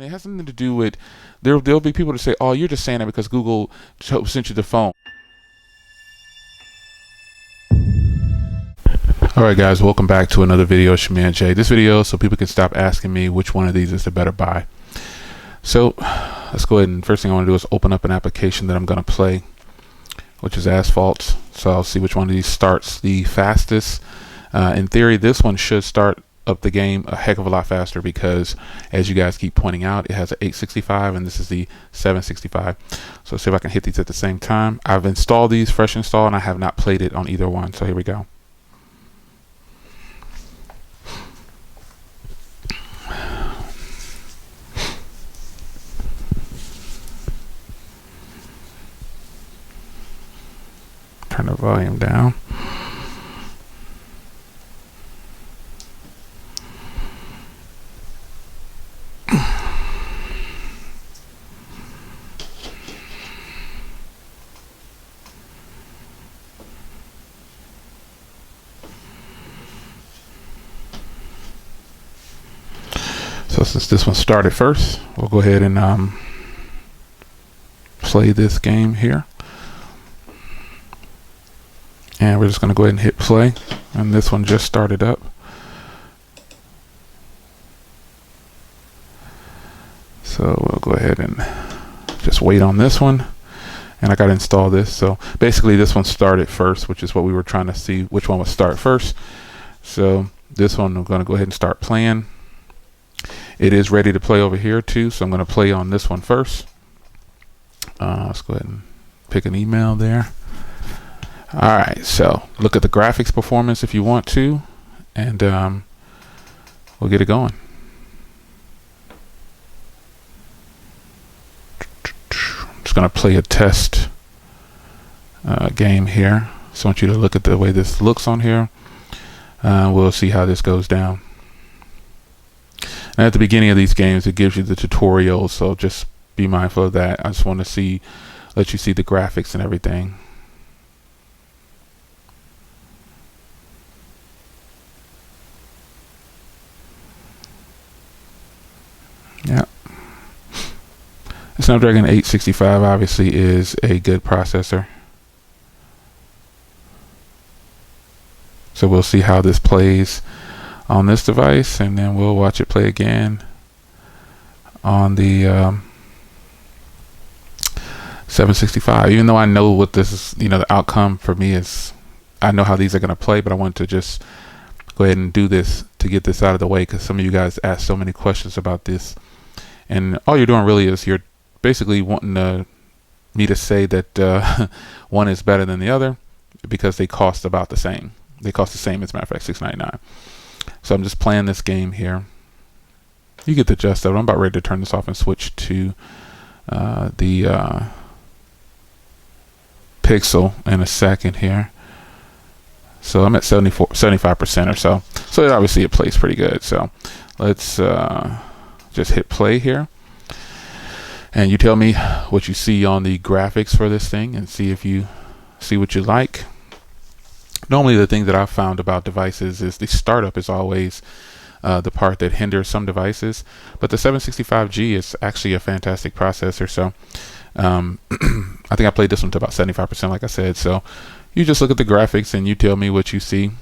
And it has something to do with, there'll be people that say, oh, you're just saying that because Google sent you the phone. Alright guys, welcome back to another video. It's your man Jay. This video so people can stop asking me which one of these is the better buy. So let's go ahead, and first thing I want to do is open up an application that I'm going to play, which is Asphalt. So I'll see which one of these starts the fastest. In theory, this one should start up the game a heck of a lot faster because, as you guys keep pointing out, it has an 865 and this is the 765. So let's see if I can hit these at the same time. I've installed these, fresh install, and I have not played it on either one. So here we go. Turn the volume down. So since this one started first, we'll go ahead and play this game here. And we're just going to go ahead and hit play. And this one just started up. So we'll go ahead and just wait on this one. And I got to install this. So basically this one started first, which is what we were trying to see, which one would start first. So this one I'm going to go ahead and start playing. It is ready to play over here too. So I'm going to play on this one first. Let's go ahead and pick an email there. Alright, so look at the graphics performance if you want to, and we'll get it going. I'm just going to play a test game here. So I want you to look at the way this looks on here. We'll see how this goes down. And at the beginning of these games, it gives you the tutorial, so just be mindful of that. I just want to let you see the graphics and everything. Yeah, the Snapdragon 865 obviously is a good processor. So we'll see how this plays on this device, and then we'll watch it play again on the 765. Even though I know what this is, the outcome for me is, I know how these are going to play, but I want to just go ahead and do this to get this out of the way because some of you guys asked so many questions about this. And all you're doing really is you're basically wanting me to say that one is better than the other because they cost about the same. They cost the same, as a matter of fact, $6.99. So I'm just playing this game here. You get the gist of it. I'm about ready to turn this off and switch to the Pixel in a second here. So I'm at 75% or so. So obviously it plays pretty good. So let's just hit play here, and you tell me what you see on the graphics for this thing and see if you see what you like. Normally the thing that I've found about devices is the startup is always the part that hinders some devices, but the 765G is actually a fantastic processor. So I think I played this one to about 75%, like I said. So you just look at the graphics and you tell me what you see.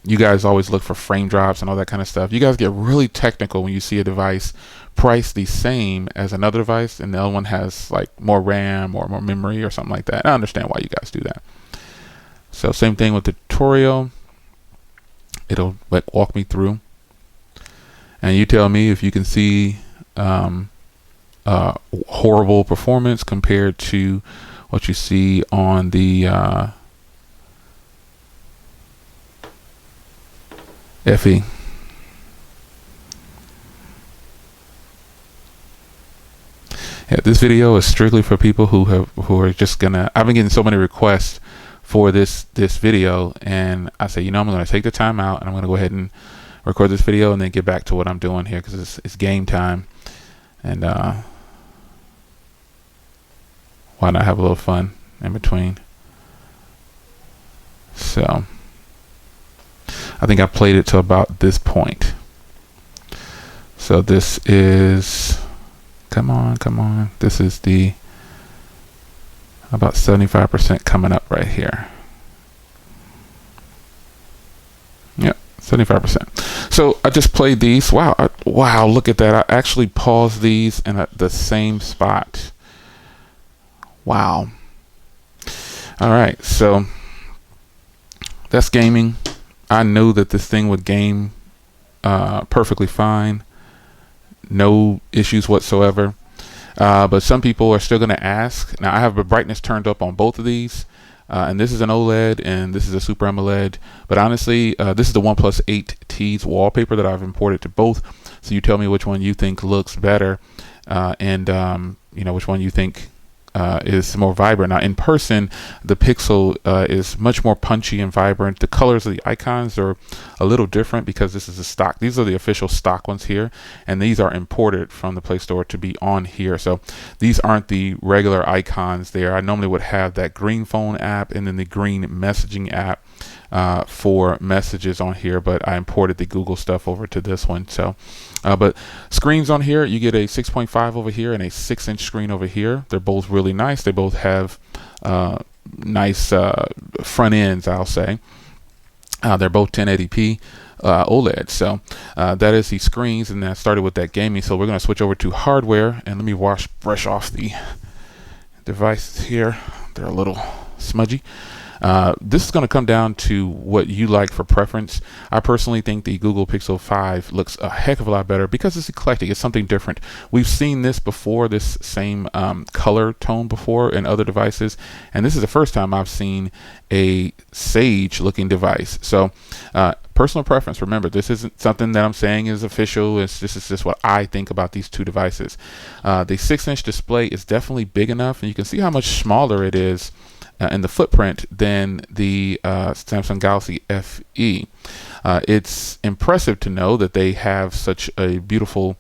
You guys always look for frame drops and all that kind of stuff. You guys get really technical when you see a device priced the same as another device and the other one has like more RAM or more memory or something like that. I understand why you guys do that. So same thing with the tutorial. It'll walk me through, and you tell me if you can see horrible performance compared to what you see on the FE. Yeah, this video is strictly for people who are just gonna. I've been getting so many requests for this video, and I say, I'm gonna take the time out and I'm gonna go ahead and record this video and then get back to what I'm doing here because it's game time, and why not have a little fun in between? So I think I played it to about this point. So this is Come on, come on. This is the about 75% coming up right here. Yep, 75%. So I just played these. Wow, wow, look at that. I actually paused these in the same spot. Wow. All right, so that's gaming. I knew that this thing would game perfectly fine. No issues whatsoever. But some people are still going to ask. Now, I have the brightness turned up on both of these. And this is an OLED and this is a Super AMOLED. But honestly, this is the OnePlus 8T's wallpaper that I've imported to both. So you tell me which one you think looks better, and you know, which one you think is more vibrant. Now, in person, the Pixel is much more punchy and vibrant. The colors of the icons are a little different because this is a stock. These are the official stock ones here, and these are imported from the Play Store to be on here. So these aren't the regular icons there. I normally would have that green phone app and then the green messaging app for messages on here, but I imported the Google stuff over to this one. So but screens on here, you get a 6.5 over here and a 6-inch screen over here. They're both really nice. They both have nice front ends, I'll say. They're both 1080p OLED. So that is the screens, and that started with that gaming. So we're going to switch over to hardware, and let me brush off the devices here. They're a little smudgy. This is going to come down to what you like for preference. I personally think the Google Pixel 5 looks a heck of a lot better because it's eclectic. It's something different. We've seen this before, this same color tone before in other devices, and this is the first time I've seen a sage looking device. So personal preference. Remember, this isn't something that I'm saying is official. This is just what I think about these two devices. The 6-inch display is definitely big enough, and you can see how much smaller it is in the footprint than the Samsung Galaxy FE. It's impressive to know that they have such a beautiful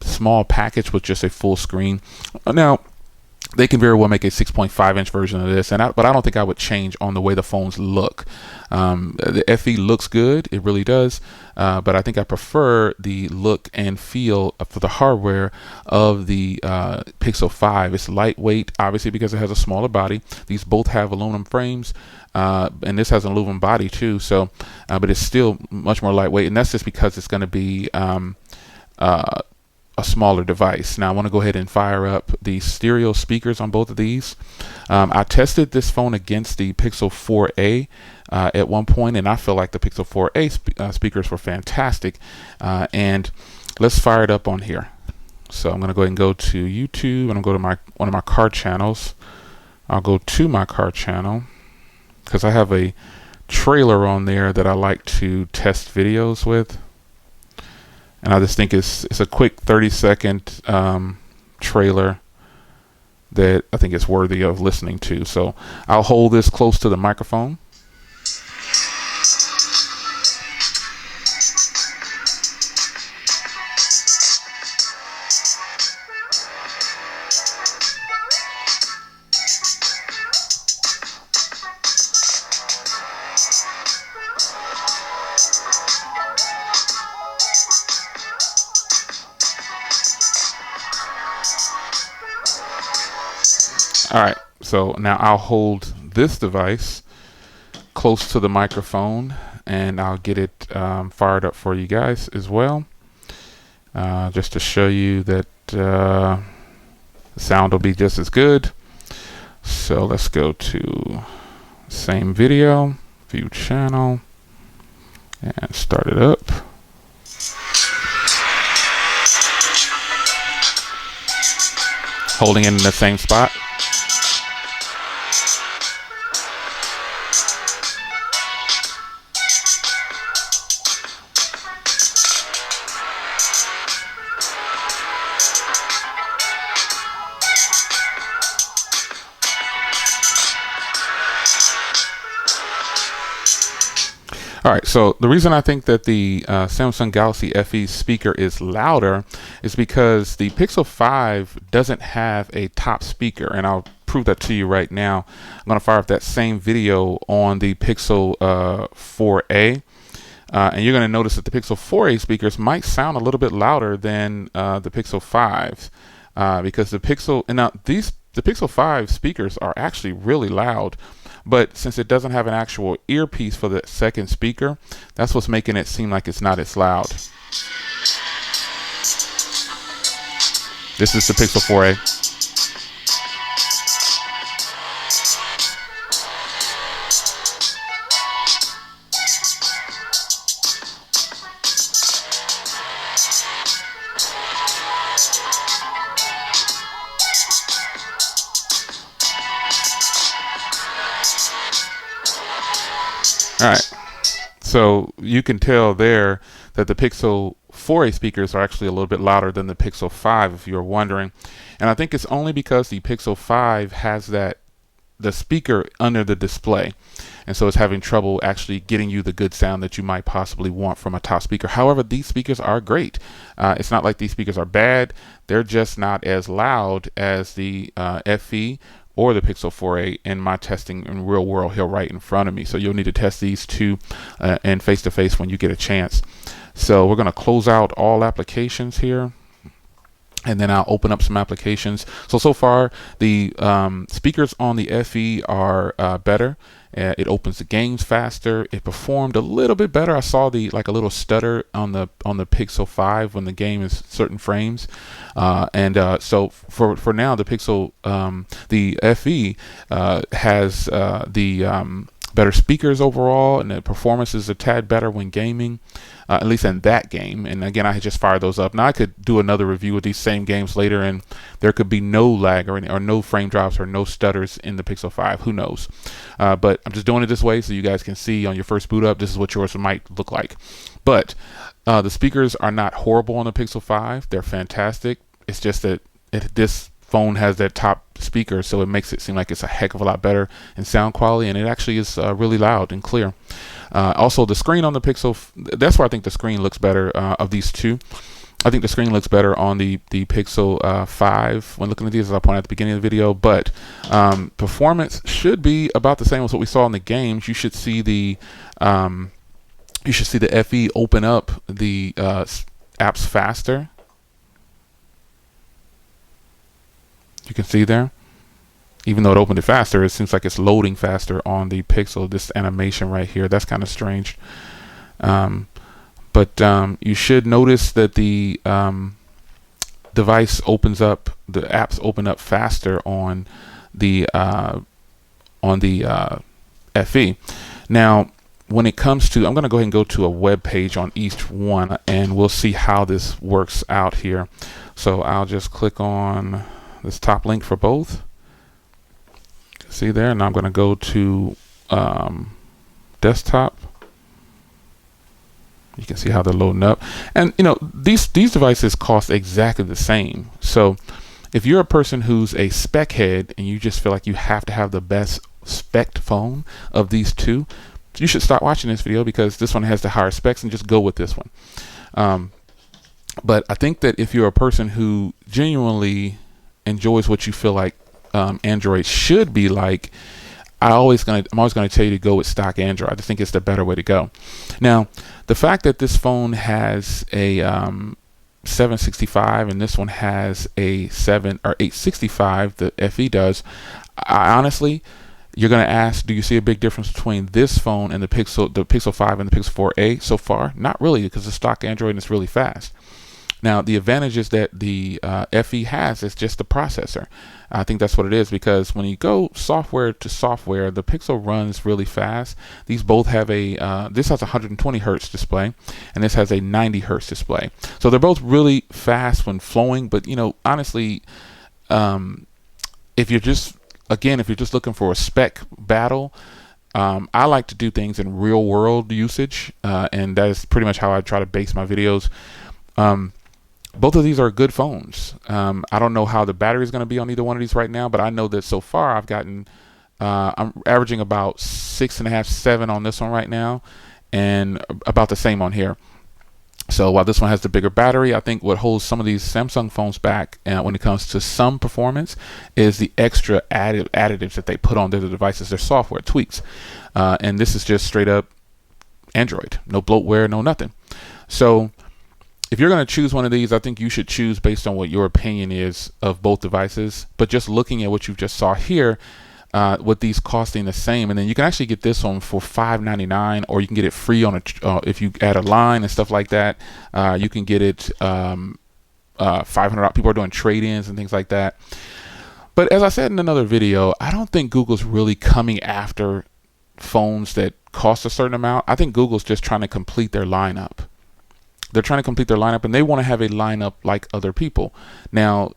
small package with just a full screen. Now, they can very well make a 6.5-inch version of this, but I don't think I would change on the way the phones look. The FE looks good, it really does, but I think I prefer the look and feel for the hardware of the Pixel 5. It's lightweight, obviously, because it has a smaller body. These both have aluminum frames, and this has an aluminum body too. So, but it's still much more lightweight, and that's just because it's going to be a smaller device. Now I want to go ahead and fire up the stereo speakers on both of these. I tested this phone against the Pixel 4a at one point, and I feel like the Pixel 4a speakers were fantastic. And let's fire it up on here. So I'm going to go ahead and go to YouTube, and I'll go to one of my car channels. I'll go to my car channel because I have a trailer on there that I like to test videos with. And I just think it's a quick 30-second trailer that I think is worthy of listening to. So I'll hold this close to the microphone. All right, so now I'll hold this device close to the microphone, and I'll get it fired up for you guys as well, just to show you that the sound will be just as good. So let's go to same video, view channel, and start it up. Holding it in the same spot. All right, so the reason I think that the Samsung Galaxy FE speaker is louder is because the Pixel 5 doesn't have a top speaker, and I'll prove that to you right now. I'm going to fire up that same video on the Pixel 4a. and you're going to notice that the Pixel 4a speakers might sound a little bit louder than the Pixel 5s, because the Pixel 5 speakers are actually really loud, but since it doesn't have an actual earpiece for the second speaker, that's what's making it seem like it's not as loud. This is the Pixel 4a. All right, so you can tell there that the Pixel 4a speakers are actually a little bit louder than the Pixel 5, if you're wondering. And I think it's only because the Pixel 5 has the speaker under the display, and so it's having trouble actually getting you the good sound that you might possibly want from a top speaker. However, these speakers are great. It's not like these speakers are bad. They're just not as loud as the FE or the Pixel 4a in my testing in real world here right in front of me. So you'll need to test these two and face to face when you get a chance. So we're going to close out all applications here, and then I'll open up some applications. So far the speakers on the FE are better. It opens the games faster. It performed a little bit better. I saw like a little stutter on the Pixel 5 when the game is certain frames, so for now the Pixel the FE has the better speakers overall, and the performance is a tad better when gaming, at least in that game. And again, I had just fired those up. Now I could do another review of these same games later, and there could be no lag or no frame drops or no stutters in the Pixel 5. Who knows? But I'm just doing it this way so you guys can see on your first boot up, this is what yours might look like. But the speakers are not horrible on the Pixel 5. They're fantastic. It's just that this phone has that top speaker, so it makes it seem like it's a heck of a lot better in sound quality, and it actually is really loud and clear. Also, the screen on the Pixel, that's where I think the screen looks better of these two. I think the screen looks better on the Pixel 5 when looking at these, as I pointed out at the beginning of the video. But performance should be about the same as what we saw in the games. You should see the FE open up the apps faster. You can see there, even though it opened it faster, it seems like it's loading faster on the Pixel. This animation right here, that's kind of strange. But you should notice that the device opens up, the apps open up faster on the FE. Now, when it comes to, I'm going to go ahead and go to a web page on each one, and we'll see how this works out here. So I'll just click on this top link for both. See there, and I'm going to go to desktop. You can see how they're loading up, and you know these devices cost exactly the same. So if you're a person who's a spec head and you just feel like you have to have the best spec phone of these two, you should start watching this video, because this one has the higher specs, and just go with this one. But I think that if you're a person who genuinely enjoys what you feel like Android should be like, I'm always going to tell you to go with stock Android. I think it's the better way to go. Now, the fact that this phone has a 765 and this one has a 865, the FE does, I honestly, you're going to ask, do you see a big difference between this phone and the Pixel 5 and the Pixel 4a so far? Not really, because the stock Android is really fast. Now, the advantages that the FE has is just the processor. I think that's what it is, because when you go software to software, the Pixel runs really fast. These both have this has a 120 hertz display, and this has a 90 hertz display. So they're both really fast when flowing, but you know, honestly, if you're just looking for a spec battle, I like to do things in real world usage, and that is pretty much how I try to base my videos. Both of these are good phones. I don't know how the battery is going to be on either one of these right now, but I know that so far I've gotten, I'm averaging about 6.5, 7 on this one right now, and about the same on here. So while this one has the bigger battery, I think what holds some of these Samsung phones back when it comes to some performance is the extra additives that they put on their devices, their software tweaks. And this is just straight up Android. No bloatware, no nothing. So if you're going to choose one of these, I think you should choose based on what your opinion is of both devices. But just looking at what you just saw here, with these costing the same, and then you can actually get this one for $5.99, or you can get it free on if you add a line and stuff like that. You can get it $500. People are doing trade-ins and things like that. But as I said in another video, I don't think Google's really coming after phones that cost a certain amount. I think Google's just trying to complete their lineup. They're trying to complete their lineup, and they want to have a lineup like other people. Now,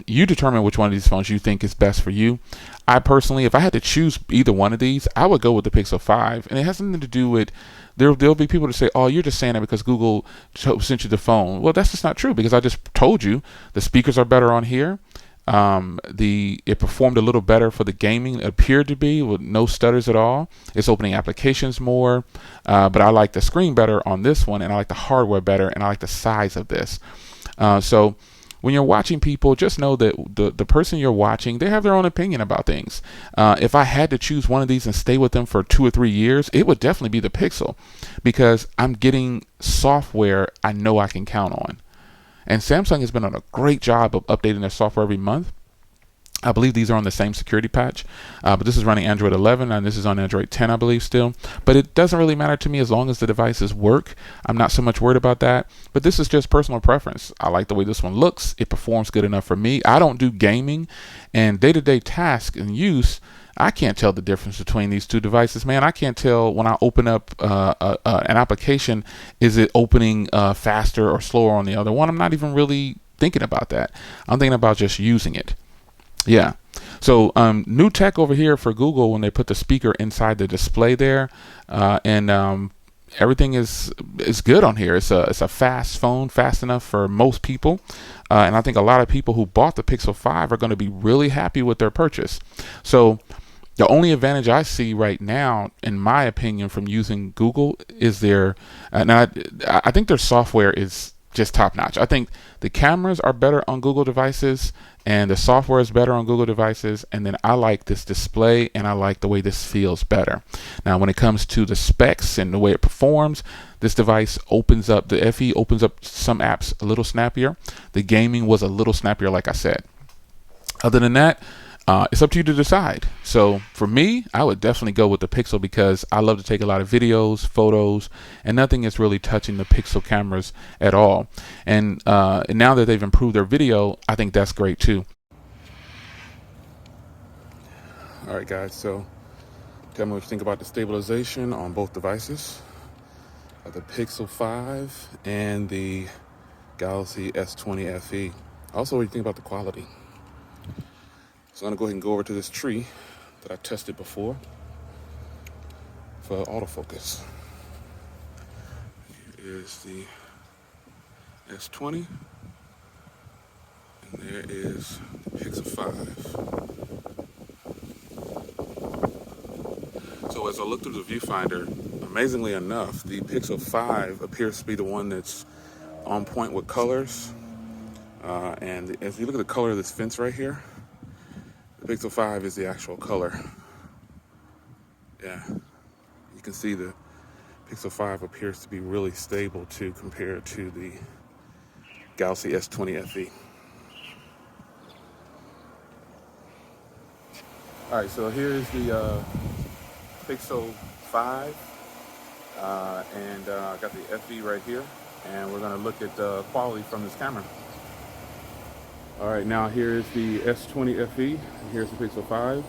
you determine which one of these phones you think is best for you. I personally, if I had to choose either one of these, I would go with the Pixel 5. And it has something to do with, there'll be people to say, oh, you're just saying that because Google sent you the phone. Well, that's just not true, because I just told you the speakers are better on here. It performed a little better for the gaming. It appeared to be, with no stutters at all. It's opening applications more, but I like the screen better on this one, and I like the hardware better, and I like the size of this. So when you're watching people, just know that the person you're watching, they have their own opinion about things. If I had to choose one of these and stay with them for 2 or 3 years, it would definitely be the Pixel, because I'm getting software I know I can count on. And Samsung has been on a great job of updating their software every month. I believe these are on the same security patch, but this is running Android 11, and this is on Android 10, I believe, still. But it doesn't really matter to me as long as the devices work. I'm not so much worried about that. But this is just personal preference. I like the way this one looks. It performs good enough for me. I don't do gaming, and day-to-day tasks and use, I can't tell the difference between these two devices, man. I can't tell when I open up an application, is it opening faster or slower on the other one. I'm not even really thinking about that. I'm thinking about just using it. Yeah. So new tech over here for Google when they put the speaker inside the display there, and everything is good on here. It's a fast phone, fast enough for most people, and I think a lot of people who bought the Pixel 5 are going to be really happy with their purchase. So the only advantage I see right now, in my opinion, from using Google is I think their software is just top notch. I think the cameras are better on Google devices, and the software is better on Google devices. And then I like this display, and I like the way this feels better. Now, when it comes to the specs and the way it performs, this device opens up, the FE opens up some apps a little snappier. The gaming was a little snappier, like I said. Other than that, it's up to you to decide. So for me, I would definitely go with the Pixel, because I love to take a lot of videos, photos, and nothing is really touching the Pixel cameras at all. And now that they've improved their video, I think that's great too. All right, guys, so tell me what you think about the stabilization on both devices, the Pixel 5 and the Galaxy S20 FE. Also, what do you think about the quality? So I'm gonna go ahead and go over to this tree that I tested before for autofocus. Here is the S20, and there is the Pixel 5. So as I look through the viewfinder, amazingly enough, the Pixel 5 appears to be the one that's on point with colors. And if you look at the color of this fence right here, the Pixel 5 is the actual color. Yeah, you can see the Pixel 5 appears to be really stable too, compared to the Galaxy S20 FE. All right, so here's the Pixel 5, and I got the FE right here, and we're gonna look at the quality from this camera. All right, now here's the S20 FE, here's the Pixel 5.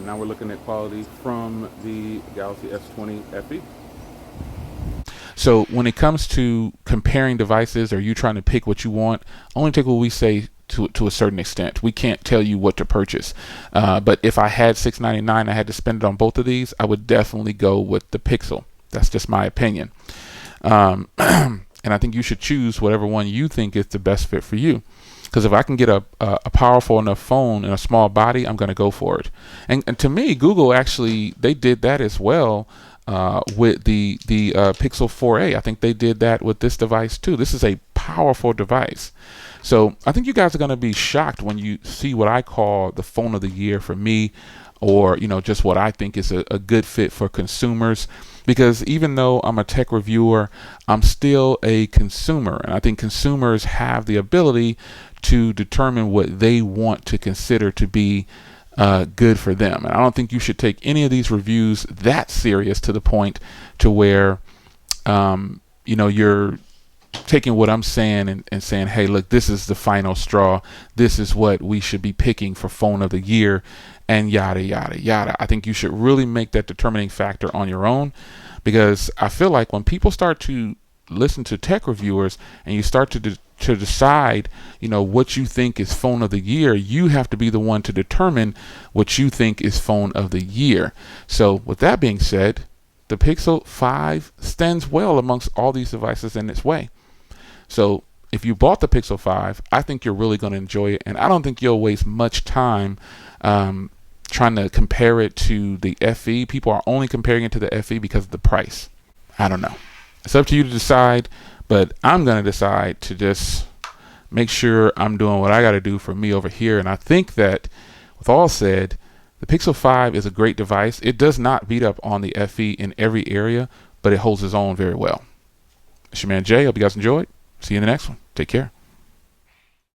Now we're looking at quality from the Galaxy S20 FE. So when it comes to comparing devices, or you trying to pick what you want, only take what we say to a certain extent. We can't tell you what to purchase. But if I had $699, I had to spend it on both of these, I would definitely go with the Pixel. That's just my opinion. And I think you should choose whatever one you think is the best fit for you. Because if I can get a powerful enough phone in a small body, I'm going to go for it. And to me, Google actually, they did that as well. with the Pixel 4a. I think they did that with this device too. This is a powerful device. So I think you guys are going to be shocked when you see what I call the phone of the year for me, or just what I think is a good fit for consumers. Because even though I'm a tech reviewer, I'm still a consumer, and I think consumers have the ability to determine what they want to consider to be good for them. And I don't think you should take any of these reviews that serious to the point to where you're taking what I'm saying and saying, hey, look, this is the final straw. This is what we should be picking for phone of the year, and yada, yada, yada. I think you should really make that determining factor on your own, because I feel like when people start to listen to tech reviewers and you start to decide, what you think is phone of the year, you have to be the one to determine what you think is phone of the year. So with that being said, the Pixel 5 stands well amongst all these devices in its way. So if you bought the Pixel 5, I think you're really going to enjoy it, and I don't think you'll waste much time trying to compare it to the FE. People are only comparing it to the FE because of the price. I don't know. It's up to you to decide, but I'm going to decide to just make sure I'm doing what I got to do for me over here. And I think that, with all said, the Pixel 5 is a great device. It does not beat up on the FE in every area, but it holds its own very well. It's your man Jay. Hope you guys enjoyed. See you in the next one. Take care.